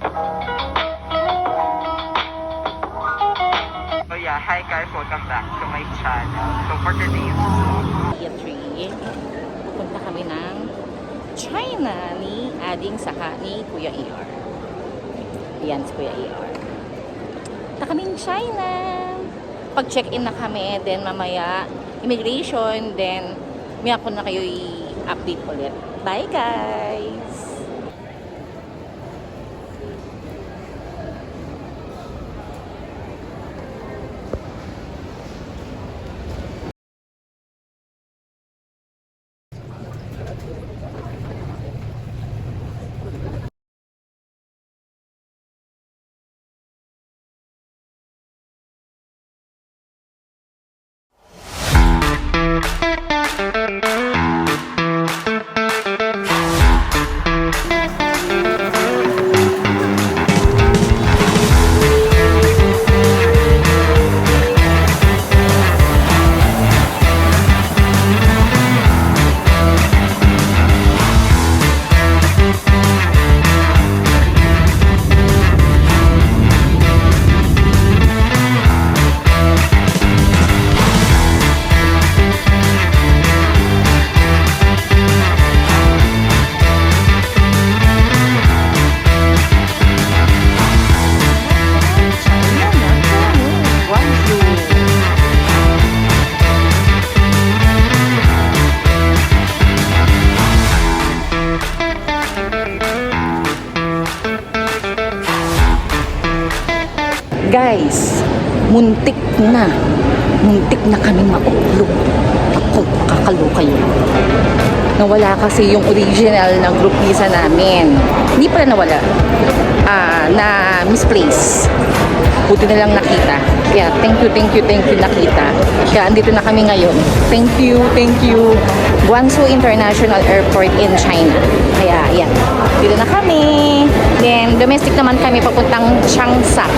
So yeah, hi guys, welcome back to my channel. So for today's vlog, Year 3, pupunta kami ng China ni Ading saka ni Kuya ER. Yan si Kuya ER. Punta kaming China. Pag-check-in na kami, then mamaya immigration, then may ako na kayo i-update ulit. Bye guys! Guys, muntik na kami mauklog. Ako, kakaloka yun. Nawala kasi yung original ng group visa namin. Hindi pala nawala. Na misplace. Buti na lang nakita. Kaya thank you nakita. Kaya andito na kami ngayon. Thank you. Guangzhou International Airport in China. Kaya yan. Dito na kami. Then domestic naman kami papuntang Changsha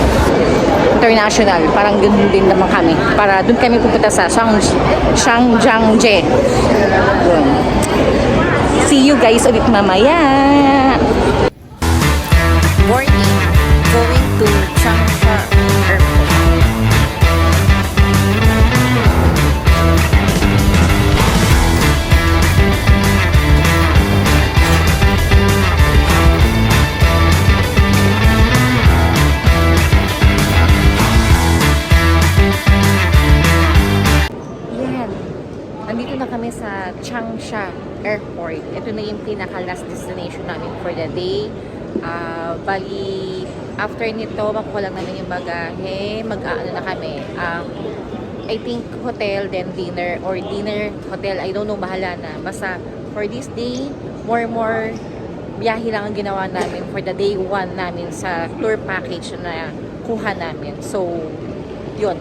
International. Parang ganun din naman kami. Para doon kami pupunta sa Shangjiangje. See you guys ulit mamaya. Morning, going to Changsha Airport. Yan. Nandito na kami sa Changsha Airport. Ito na yung pinaka-last destination namin for the day. Bali, after nito, makuha lang namin yung bagahe. Mag-aano na kami. I think hotel, then dinner, or dinner, hotel. I don't know, bahala na. Basta, for this day, more biyahe lang ang ginawa namin for the day 1 namin sa tour package na kuha namin. So, yun.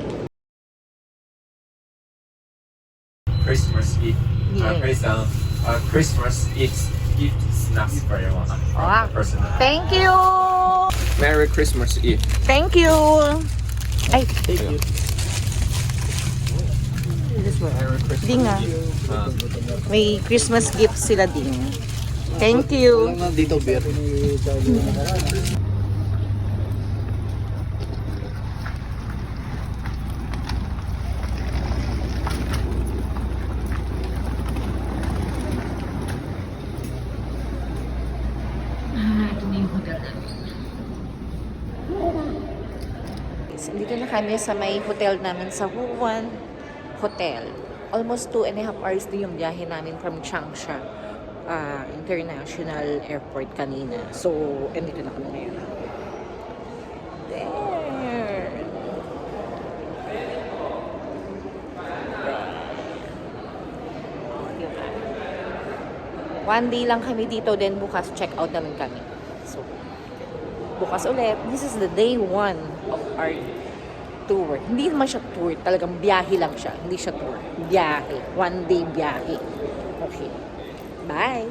Christmas Eve. Yes. Christmas Eve gift snacks for everyone. Wow. Personal. Thank you! Merry Christmas Eve. Thank you! Ay, Thank you. Merry Christmas Ding ah. Eve. May Christmas gift sila din. Thank you. Dito beer. Ito na yung hotel namin. Dito na kami sa may hotel namin sa Wuhan Hotel. Almost 2.5 hours din yung biyahe namin from Changsha International Airport kanina. So, andito na kami ngayon. There! One day lang kami dito, then bukas check out naman kami. So, bukas ulit. This is the day 1 of our tour. Hindi naman siya tour, talagang biyahe lang siya. Hindi siya tour. Biyahe. 1 day biyahe. Okay. Bye!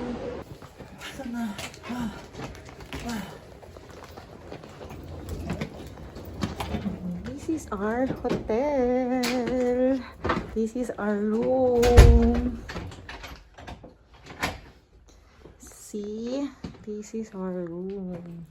This is our hotel. This is our room. See? This is our room.